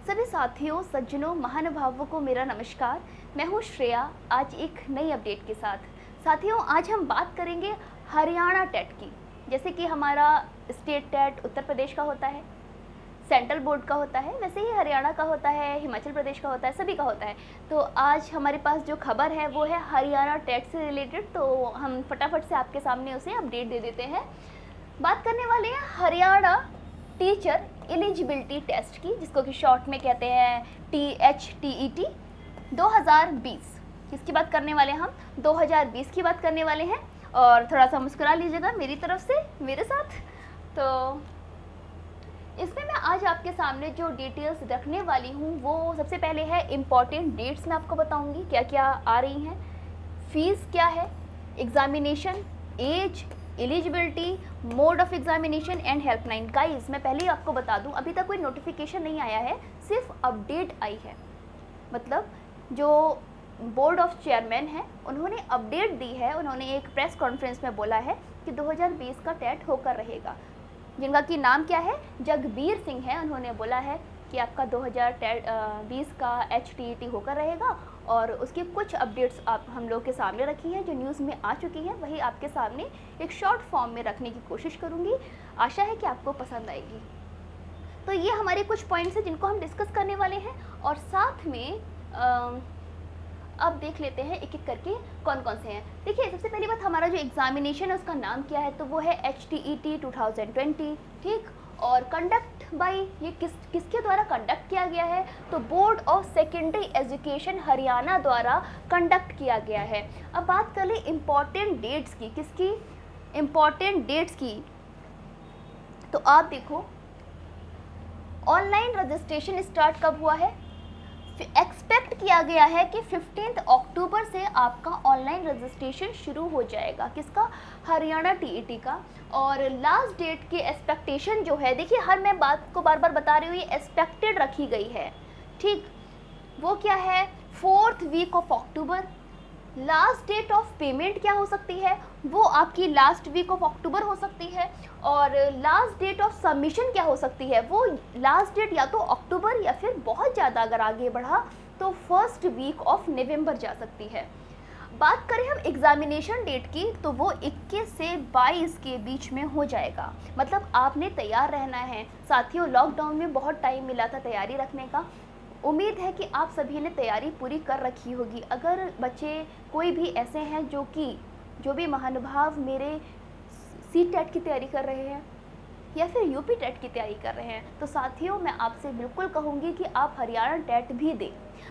सभी साथियों, सज्जनों, महानुभावों को मेरा नमस्कार। मैं हूँ श्रेया, आज एक नई अपडेट के साथ। साथियों, आज हम बात करेंगे हरियाणा टेट की। जैसे कि हमारा स्टेट टेट उत्तर प्रदेश का होता है, सेंट्रल बोर्ड का होता है, वैसे ही हरियाणा का होता है, हिमाचल प्रदेश का होता है, सभी का होता है। तो आज हमारे पास जो खबर है वो है हरियाणा टेट से रिलेटेड, तो हम फटाफट से आपके सामने उसे अपडेट दे देते हैं। बात करने वाले हैं हरियाणा टीचर एलिजिबिलिटी टेस्ट की, जिसको कि शॉर्ट में कहते हैं THTET 2020। किसकी बात करने वाले हैं हम? 2020 की बात करने वाले हैं। और थोड़ा सा मुस्कुरा लीजिएगा मेरी तरफ से मेरे साथ। तो इसमें मैं आज आपके सामने जो डिटेल्स रखने वाली हूँ वो सबसे पहले है इम्पॉर्टेंट डेट्स मैं आपको बताऊँगी क्या क्या आ रही हैं, फीस क्या है, examination, age, eligibility, mode of examination and helpline. Guys, मैं पहले ही आपको बता दूं, अभी तक कोई नोटिफिकेशन नहीं आया है, सिर्फ अपडेट आई है। मतलब जो बोर्ड ऑफ चेयरमैन है उन्होंने अपडेट दी है। उन्होंने एक प्रेस कॉन्फ्रेंस में बोला है कि 2020 का टेट होकर रहेगा, जिनका कि नाम क्या है, जगबीर सिंह है। उन्होंने बोला है कि आपका 2020 का HTET होकर रहेगा और उसकी कुछ अपडेट्स आप हम लोग के सामने रखी हैं, जो न्यूज़ में आ चुकी हैं, वही आपके सामने एक शॉर्ट फॉर्म में रखने की कोशिश करूँगी। आशा है कि आपको पसंद आएगी। तो ये हमारे कुछ पॉइंट्स हैं जिनको हम डिस्कस करने वाले हैं, और साथ में अब देख लेते हैं एक एक करके कौन कौन से हैं। देखिए, सबसे पहली बात, हमारा जो एग्जामिनेशन है उसका नाम क्या है, तो वो है HTET 2020, ठीक। और कंडक्ट बाय, ये किसके द्वारा कंडक्ट किया गया है, तो board of secondary education Haryana द्वारा कंडक्ट किया गया है। अब बात कर ले इम्पॉर्टेंट डेट्स की। किसकी? इम्पॉर्टेंट डेट्स की। तो आप देखो, ऑनलाइन रजिस्ट्रेशन स्टार्ट कब हुआ है? एक्सपेक्ट किया गया है कि 15 अक्टूबर से आपका ऑनलाइन रजिस्ट्रेशन शुरू हो जाएगा। किसका? हरियाणा TET का। और लास्ट डेट की एक्सपेक्टेशन जो है, देखिए हर मैं बात को बार बार बता रही हूँ, ये एक्सपेक्टेड रखी गई है, ठीक। वो क्या है? 4th week of October. Last date of payment क्या हो सकती है? वो आपकी लास्ट वीक ऑफ अक्टूबर हो सकती है। और लास्ट डेट ऑफ सबमिशन क्या हो सकती है? वो लास्ट डेट या तो अक्टूबर या फिर बहुत ज़्यादा अगर आगे बढ़ा तो फर्स्ट वीक ऑफ नवंबर जा सकती है। बात करें हम एग्जामिनेशन डेट की, तो वो 21 से 22 के बीच में हो जाएगा। मतलब आपने तैयार रहना है। साथियों, लॉकडाउन में बहुत टाइम मिला था तैयारी रखने का। उम्मीद है कि आप सभी ने तैयारी पूरी कर रखी होगी। अगर बच्चे कोई भी ऐसे हैं जो भी महानुभाव मेरे CTET की तैयारी कर रहे हैं या फिर UP टेट की तैयारी कर रहे हैं, तो साथियों मैं आपसे बिल्कुल कहूँगी कि आप हरियाणा टेट भी दें।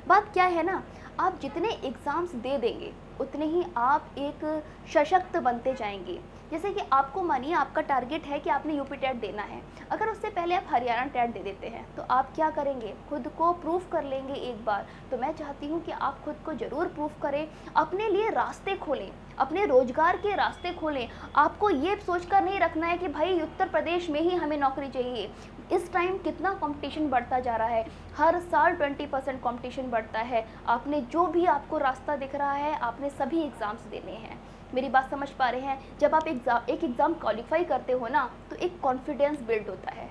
बात क्या है ना, आप जितने एग्ज़ाम्स दे देंगे उतने ही आप एक सशक्त बनते जाएंगे। जैसे कि आपको मानिए आपका टारगेट है कि आपने UP टेट देना है, अगर उससे पहले आप हरियाणा टेट दे देते हैं तो आप क्या करेंगे? खुद को प्रूफ कर लेंगे एक बार। तो मैं चाहती हूँ कि आप खुद को ज़रूर प्रूफ करें, अपने लिए रास्ते खोलें, अपने रोजगार के रास्ते खोलें। आपको ये सोचकर नहीं रखना है कि भाई उत्तर प्रदेश में ही हमें नौकरी चाहिए। इस टाइम कितना कंपटीशन बढ़ता जा रहा है, हर साल 20% कंपटीशन बढ़ता है। आपने जो भी आपको रास्ता दिख रहा है, आपने सभी एग्ज़ाम्स देने हैं। मेरी बात समझ पा रहे हैं? जब आप एक एग्ज़ाम क्वालिफाई करते हो ना, तो एक कॉन्फिडेंस बिल्ड होता है।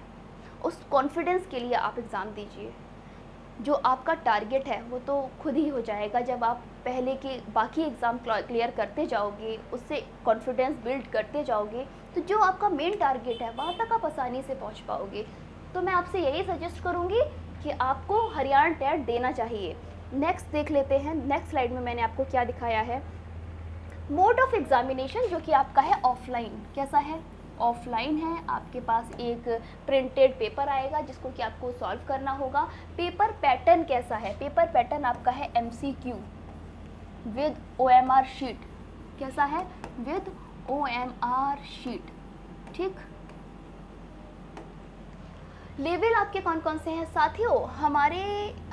उस कॉन्फिडेंस के लिए आप एग्ज़ाम दीजिए। जो आपका टारगेट है वो तो खुद ही हो जाएगा जब आप पहले के बाकी एग्ज़ाम क्लियर करते जाओगे, उससे कॉन्फिडेंस बिल्ड करते जाओगे, तो जो आपका मेन टारगेट है वहाँ तक आप आसानी से पहुँच पाओगे। तो मैं आपसे यही सजेस्ट करूँगी कि आपको हरियाणा टेट देना चाहिए। नेक्स्ट देख लेते हैं। नेक्स्ट स्लाइड में मैंने आपको क्या दिखाया है, मोड ऑफ एग्जामिनेशन, जो कि आपका है ऑफलाइन। कैसा है? ऑफलाइन है। आपके पास एक प्रिंटेड पेपर आएगा जिसको कि आपको सॉल्व करना होगा। पेपर पैटर्न कैसा है? पेपर पैटर्न आपका है MCQ विद OMR शीट। कैसा है? विद OMR शीट, ठीक। लेवल आपके कौन कौन से हैं साथियों? हमारे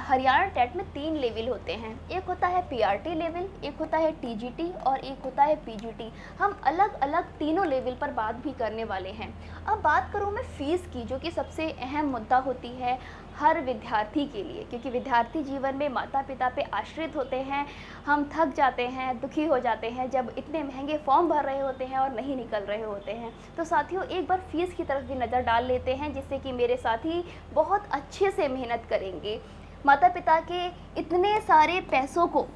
हरियाणा टेट में 3 लेवल होते हैं। एक होता है PRT लेवल, एक होता है TGT और एक होता है PGT। हम अलग अलग तीनों लेवल पर बात भी करने वाले हैं। अब बात करूँ मैं फ़ीस की, जो कि सबसे अहम मुद्दा होती है हर विद्यार्थी के लिए, क्योंकि विद्यार्थी जीवन में माता पिता पे आश्रित होते हैं। हम थक जाते हैं, दुखी हो जाते हैं जब इतने महंगे फॉर्म भर रहे होते हैं और नहीं निकल रहे होते हैं। तो साथियों, एक बार फीस की तरफ भी नज़र डाल लेते हैं, जिससे कि मेरे साथी बहुत अच्छे से मेहनत करेंगे, माता पिता के इतने सारे पैसों को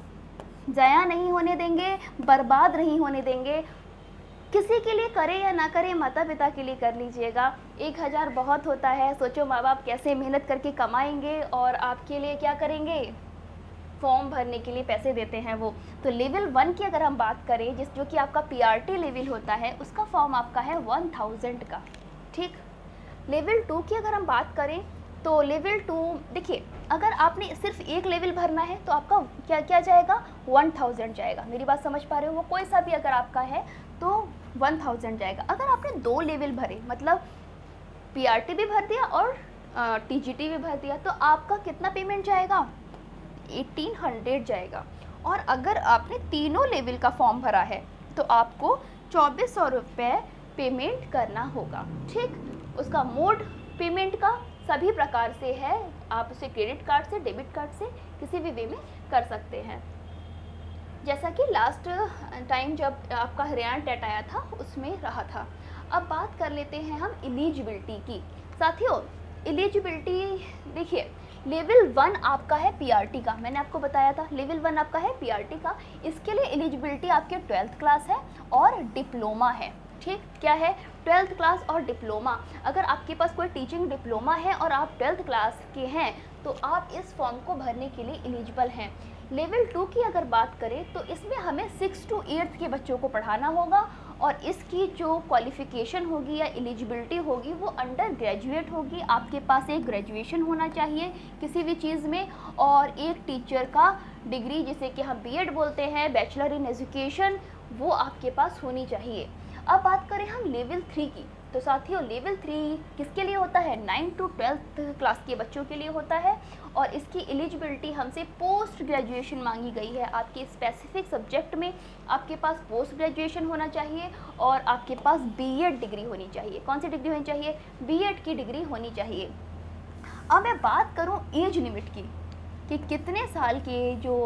ज़ाया नहीं होने देंगे, बर्बाद नहीं होने देंगे। किसी के लिए करे या ना करे, माता पिता के लिए कर लीजिएगा। 1000 बहुत होता है। सोचो माँ बाप कैसे मेहनत करके कमाएंगे और आपके लिए क्या करेंगे, फॉर्म भरने के लिए पैसे देते हैं वो। तो लेवल 1 की अगर हम बात करें, जो कि आपका पीआरटी लेवल होता है, उसका फॉर्म आपका है 1000 का। ठीक। लेवल 2 की अगर हम बात करें तो लेवल 2 देखिए, अगर आपने सिर्फ एक लेवल भरना है तो आपका क्या क्या जाएगा, 1000 जाएगा। मेरी बात समझ पा रहे हो? वो कोई सा भी अगर आपका है तो 1000 जाएगा। अगर आपने 2 लेवल भरे, मतलब पीआरटी भी भर दिया और टीजीटी भी भर दिया, तो आपका कितना पेमेंट जाएगा, 1800 जाएगा। और अगर आपने तीनों लेवल का फॉर्म भरा है तो आपको 2400 रुपये पेमेंट करना होगा। ठीक। उसका मोड पेमेंट का सभी प्रकार से है, आप उसे क्रेडिट कार्ड से, डेबिट कार्ड से, किसी भी वे में कर सकते हैं। जैसा कि लास्ट टाइम जब आपका हरियाणा टेट आया था उसमें रहा था। अब बात कर लेते हैं हम एलिजिबिलिटी की। साथियों, एलिजिबिलिटी देखिए, लेवल 1 आपका है पीआरटी का, मैंने आपको बताया था लेवल 1 आपका है पीआरटी का। इसके लिए एलिजिबिलिटी आपके 12th क्लास है और डिप्लोमा है। ठीक। क्या है, 12th क्लास और डिप्लोमा। अगर आपके पास कोई टीचिंग डिप्लोमा है और आप 12th क्लास के हैं तो आप इस फॉर्म को भरने के लिए एलिजिबल हैं। लेवल 2 की अगर बात करें तो इसमें हमें 6 to 8 के बच्चों को पढ़ाना होगा और इसकी जो क्वालिफ़िकेशन होगी या एलिजिबिलिटी होगी वो अंडर ग्रेजुएट होगी। आपके पास एक ग्रेजुएशन होना चाहिए किसी भी चीज़ में, और एक टीचर का डिग्री जिसे कि हम बीएड बोलते हैं, बैचलर इन एजुकेशन, वो आपके पास होनी चाहिए। अब बात करें हम लेवल 3 की, तो साथियों लेवल 3 किसके लिए होता है, 9 to 12th क्लास के बच्चों के लिए होता है। और इसकी एलिजिबिलिटी हमसे पोस्ट ग्रेजुएशन मांगी गई है। आपके स्पेसिफिक सब्जेक्ट में आपके पास पोस्ट ग्रेजुएशन होना चाहिए और आपके पास बीएड डिग्री होनी चाहिए। कौन सी डिग्री होनी चाहिए, बीएड की डिग्री होनी चाहिए। अब मैं बात करूं एज लिमिट की कि कितने साल के जो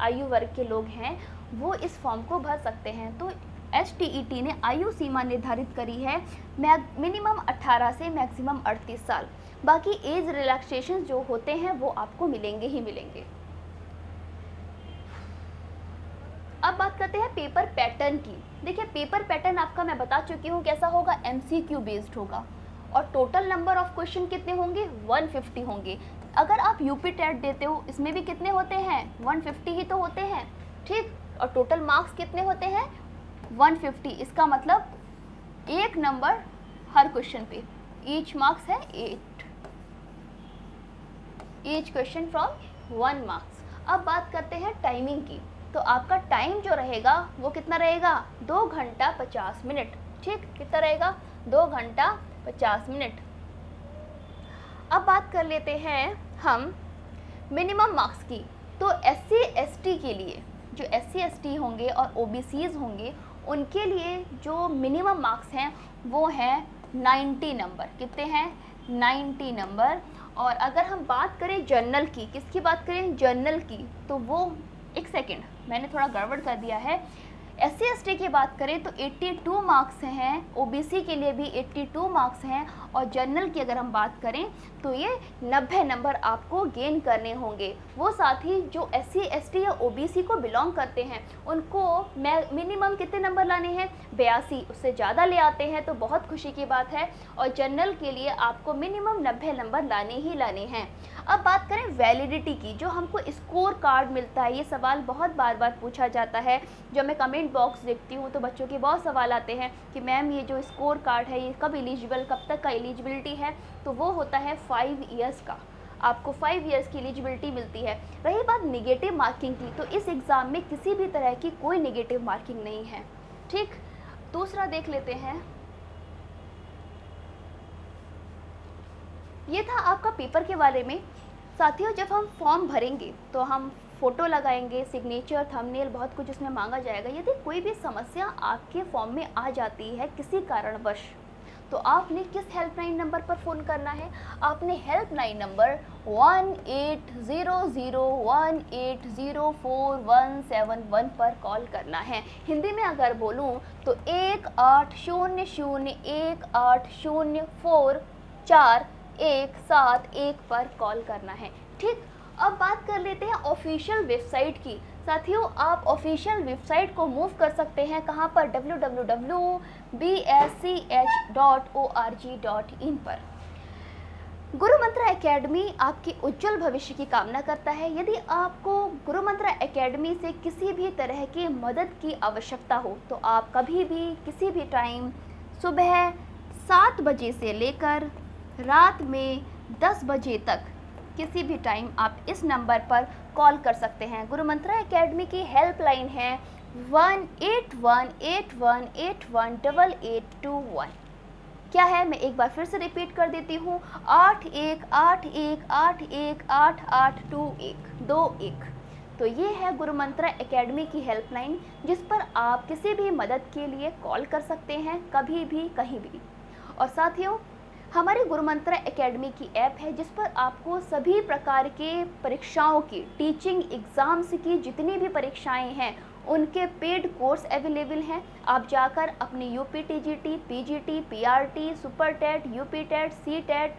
आयु वर्ग के लोग हैं वो इस फॉर्म को भर सकते हैं। तो STET ने आयु सीमा निर्धारित करी है मिनिमम 18 से मैक्सिमम 38 साल। बाकी एज रिलैक्सेशन जो होते हैं वो आपको मिलेंगे ही मिलेंगे। अब बात करते हैं पेपर पैटर्न की। देखिए, पेपर पैटर्न आपका मैं बता चुकी हूँ कैसा होगा, MCQ बेस्ड होगा और टोटल नंबर ऑफ क्वेश्चन कितने होंगे, 150 होंगे। अगर आप यूपी टेट देते हो इसमें भी कितने होते हैं, 150 ही तो होते हैं। ठीक। और टोटल मार्क्स कितने होते हैं, 150। इसका मतलब एक नंबर हर क्वेश्चन पे, ईच मार्क्स है 8, ईच क्वेश्चन फ्रॉम 1 मार्क्स। अब बात करते हैं टाइमिंग की, तो आपका टाइम जो रहेगा वो कितना रहेगा, 2 घंटा 50 मिनट। ठीक। कितना रहेगा, 2 घंटा 50 मिनट। अब बात कर लेते हैं हम मिनिमम मार्क्स की। तो SC ST के लिए, जो SC ST होंगे और OBCs होंगे, उनके लिए जो मिनिमम मार्क्स हैं वो हैं 90 नंबर। कितने हैं, 90 नंबर। और अगर हम बात करें जर्नल की, किसकी बात करें, जर्नल की, तो वो एक सेकेंड मैंने थोड़ा गड़बड़ कर दिया है। SC ST की बात करें तो 82 मार्क्स हैं, OBC के लिए भी 82 मार्क्स हैं, और जनरल की अगर हम बात करें तो ये 90 नंबर आपको गेन करने होंगे। वो साथी जो SC ST या OBC को बिलोंग करते हैं उनको मिनिमम कितने नंबर लाने हैं, 82। उससे ज़्यादा ले आते हैं तो बहुत खुशी की बात है, और जनरल के लिए आपको मिनिमम 90 नंबर लाने ही लाने हैं। अब बात करें वैलिडिटी की, जो हमको स्कोर कार्ड मिलता है, ये सवाल बहुत बार बार पूछा जाता है। जब मैं कमेंट बॉक्स देखती हूँ तो बच्चों के बहुत सवाल आते हैं कि मैम ये जो स्कोर कार्ड है ये कब एलिजिबल, कब तक का एलिजिबिलिटी है, तो वो होता है 5 ईयर्स का। आपको 5 ईयर्स की एलिजिबिलिटी मिलती है। रही बात निगेटिव मार्किंग की, तो इस एग्ज़ाम में किसी भी तरह की कोई निगेटिव मार्किंग नहीं है। ठीक। दूसरा देख लेते हैं, ये था आपका पेपर के बारे में। साथियों, जब हम फॉर्म भरेंगे तो हम फ़ोटो लगाएंगे, सिग्नेचर, थंबनेल, बहुत कुछ उसमें मांगा जाएगा। यदि कोई भी समस्या आपके फॉर्म में आ जाती है किसी कारणवश, तो आपने किस हेल्पलाइन नंबर पर फ़ोन करना है? आपने हेल्पलाइन नंबर 1800180471 पर कॉल करना है। हिंदी में अगर बोलूँ तो 180041044171 पर कॉल करना है। ठीक, अब बात कर लेते हैं ऑफिशियल वेबसाइट की। साथियों, आप ऑफिशियल वेबसाइट को मूव कर सकते हैं कहाँ पर? www.bsch.org.in पर। गुरु मंत्रा एकेडमी आपके उज्जवल भविष्य की कामना करता है। यदि आपको गुरु मंत्रा एकेडमी से किसी भी तरह की मदद की आवश्यकता हो तो आप कभी भी किसी भी टाइम सुबह 7 बजे से लेकर रात में 10 बजे तक किसी भी टाइम आप इस नंबर पर कॉल कर सकते हैं। गुरु मंत्रा एकेडमी की हेल्पलाइन है 1881818821। क्या है, मैं एक बार फिर से रिपीट कर देती हूँ, 8181888821। तो ये है गुरु मंत्रा एकेडमी की हेल्पलाइन, जिस पर आप किसी भी मदद के लिए कॉल कर सकते हैं, कभी भी कहीं भी। और साथियों, हमारी गुरु मंत्रा एकेडमी की ऐप है जिस पर आपको सभी प्रकार के परीक्षाओं की, टीचिंग एग्ज़ाम्स की जितनी भी परीक्षाएं हैं उनके पेड कोर्स अवेलेबल हैं। आप जाकर अपनी UPTGT, PGT, PRT, super TET, UP TET, C TET,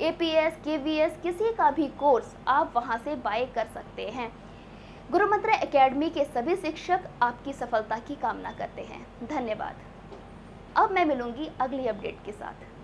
APS, KVS किसी का भी कोर्स आप वहां से बाय कर सकते हैं। गुरु मंत्रा एकेडमी के सभी शिक्षक आपकी सफलता की कामना करते हैं। धन्यवाद। अब मैं मिलूंगी अगली अपडेट के साथ।